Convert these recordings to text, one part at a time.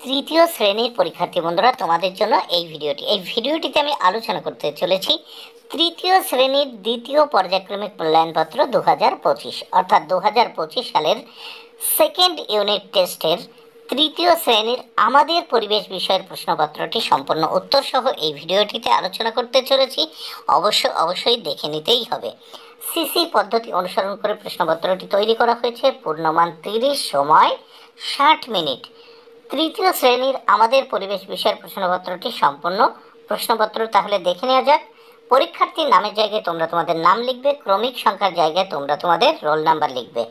তৃতীয় শ্রেণীর পরীক্ষার্থী বন্ধুরা, তোমাদের জন্য এই ভিডিওটিতে আমি আলোচনা করতে চলেছি তৃতীয় শ্রেণীর দ্বিতীয় পর্যায়ক্রমিক মূল্যায়নপত্র 2025, অর্থাৎ 2025 সালের সেকেন্ড ইউনিট টেস্টের তৃতীয় শ্রেণীর আমাদের পরিবেশ বিষয়ের প্রশ্নপত্রটি সম্পূর্ণ উত্তর সহ এই ভিডিওটিতে আলোচনা করতে চলেছি। অবশ্যই দেখে নিতেই হবে। সিসি পদ্ধতি অনুসরণ করে প্রশ্নপত্রটি তৈরি করা হয়েছে। পূর্ণমান 30, সময় 60 মিনিট। তৃতীয় শ্রেণীর আমাদের পরিবেশ বিষয়ের প্রশ্নপত্রটি সম্পূর্ণ প্রশ্নপত্র তাহলে দেখে নেওয়া যাক। পরীক্ষার্থীর নামের জায়গায় তোমরা তোমাদের নাম লিখবে, ক্রমিক সংখ্যার জায়গায় তোমরা তোমাদের রোল নাম্বার লিখবে,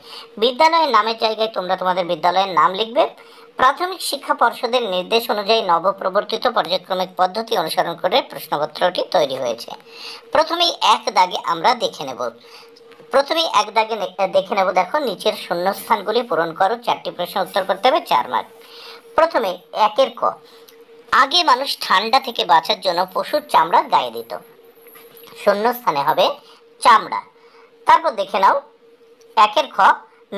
বিদ্যালয়ের নামের জায়গায় তোমরা তোমাদের বিদ্যালয়ের নাম লিখবে। প্রাথমিক শিক্ষা পর্ষদের নির্দেশ অনুযায়ী নবপ্রবর্তিত পর্যায়ক্রমিক পদ্ধতি অনুসরণ করে প্রশ্নপত্রটি তৈরি হয়েছে। প্রথমেই এক দাগে আমরা দেখে নেব। দেখো, নিচের শূন্যস্থানগুলি পূরণ করো। 4টি প্রশ্ন উত্তর করতে হবে, 4 মার্ক। প্রথমে একের ক, আগে মানুষ ঠান্ডা থেকে বাঁচার জন্য পশুর চামড়া গায়ে দিত। শূন্যস্থানে হবে চামড়া। তারপর দেখে নাও একের খ,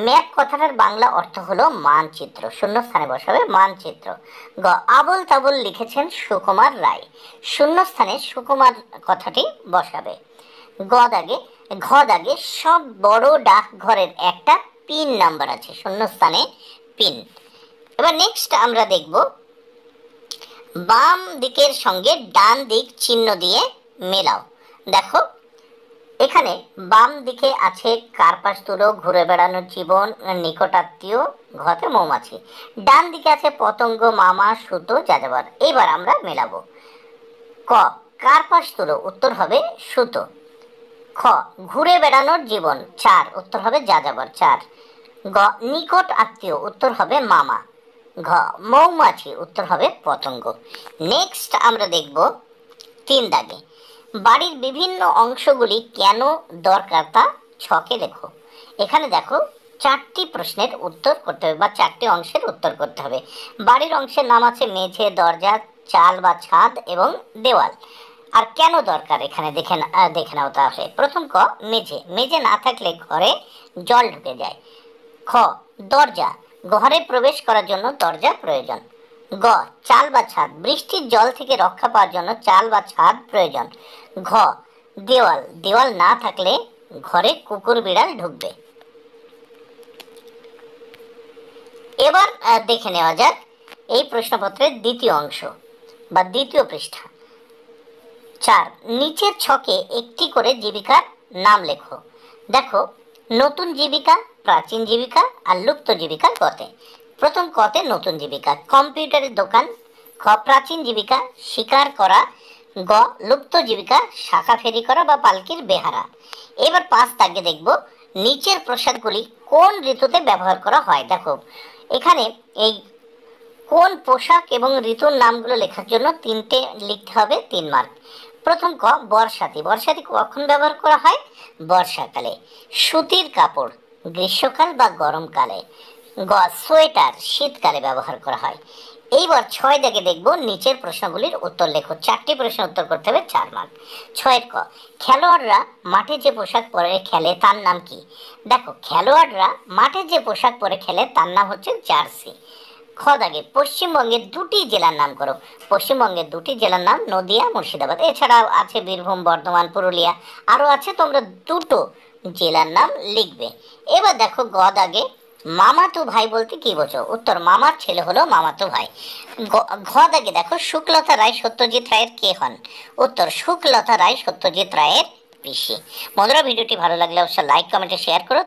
ম্যাপ কথাটার বাংলা অর্থ হলো মানচিত্র। শূন্যস্থানে বসাবে মানচিত্র। গ, আবোল তাবোল লিখেছেন সুকুমার রায়। শূন্যস্থানে সুকুমার কথাটি বসাবে। ঘ দাগে সব বড় ডাকঘরের একটা পিন নাম্বার আছে। শূন্যস্থানে পিন। এবার নেক্সট আমরা দেখব বাম দিকের সঙ্গে ডান দিক চিহ্ন দিয়ে মেলাও। দেখো এখানে বাম দিকে আছে কার্পাস তুলো, ঘুরে বেড়ানোর জীবন, নিকটাত্মীয়, ঘতে মৌমাছি। ডান দিকে আছে পতঙ্গ, মামা, সুতো, যাযাবর। এবার আমরা মেলাবো। ক, কার্পাস তুলো, উত্তর হবে সুতো। খ, ঘুরে বেড়ানোর জীবন 4, উত্তর হবে যাযাবর 4। গ, নিকট আত্মীয়, উত্তর হবে মামা। ঘ, মৌমাছি, উত্তর হবে পতঙ্গ। নেক্সট আমরা দেখব 3 দাগে বাড়ির বিভিন্ন অংশগুলি কেন দরকার তা ছকে লেখো। এখানে দেখো 4টি প্রশ্নের উত্তর করতে হবে বা 4টি অংশের উত্তর করতে হবে। বাড়ির অংশের নাম আছে মেঝে, দরজা, চাল বা ছাদ এবং দেওয়াল। আর কেন দরকার এখানে দেখে নাও তাহলে। প্রথম ক, মেঝে না থাকলে ঘরে জল ঢুকে যায়। খ, দরজা, ঘরে প্রবেশ করার জন্য দরজা প্রয়োজন। গ, চাল বা ছাদ, বৃষ্টির জল থেকে রক্ষা পাওয়ার জন্য চাল বা ছাদ প্রয়োজন। ঘ, দেওয়াল না থাকলে ঘরে কুকুর বিড়াল ঢুকবে। এবার দেখে নেওয়া যাক এই প্রশ্নপত্রের দ্বিতীয় অংশ বা দ্বিতীয় পৃষ্ঠা। 4, নিচের ছকে একটি করে জীবিকার নাম লেখো। দেখো নতুন জীবিকা, প্রাচীন জীবিকা আর লুপ্ত জীবিকা কতে। প্রথম কতে নতুন জীবিকা, কম্পিউটারের দোকান। খ, প্রাচীন জীবিকা, শিকার করা। গ, লুপ্ত জীবিকা, শাখা ফেরি করা বা পালকির বেহারা। এবার 5 দাগে দেখব নিচের পোশাকগুলি কোন ঋতুতে ব্যবহার করা হয়। দেখো এখানে এই কোন পোশাক এবং ঋতুর নামগুলো লেখার জন্য 3টে লিখতে হবে, 3 মার্ক। প্রথম ক, বর্ষাতি কখন ব্যবহার করা হয়? বর্ষাকালে। সুতির কাপড় গ্রীষ্মকাল বা গরমকালে। গ, সোয়েটার শীতকালে ব্যবহার করা হয়। এইবার 6 দাগে দেখব নিচের প্রশ্নগুলির উত্তর লেখো। 4টি প্রশ্ন উত্তর করতে হবে, 4 মার্ক। 6 ক, খেলোয়াড়রা মাঠে যে পোশাক পরে খেলে তার নাম কি? দেখো খেলোয়াড়রা মাঠে যে পোশাক পরে খেলে তার নাম হচ্ছে জার্সি। খ দাগে পশ্চিমবঙ্গের 2টি জেলার নাম করো। পশ্চিমবঙ্গের 2টি জেলার নাম নদিয়া, মুর্শিদাবাদ। এছাড়াও আছে বীরভূম, বর্ধমান, পুরুলিয়া, আরও আছে। তোমরা 2টো জেলার নাম লিখবে। এবার দেখো গ দাগে মামাতো ভাই বলতে কি বোঝো? উত্তর, মামার ছেলে হলো মামাতো ভাই। ঘ দাগে দেখো শুক্লতা রায় সত্যজিৎ রায়ের কে হন? উত্তর, শুক্লতা রায় সত্যজিৎ রায়ের পিসি। বন্ধুরা, ভিডিওটি ভালো লাগলে অবশ্যই লাইক, কমেন্টে শেয়ার করো।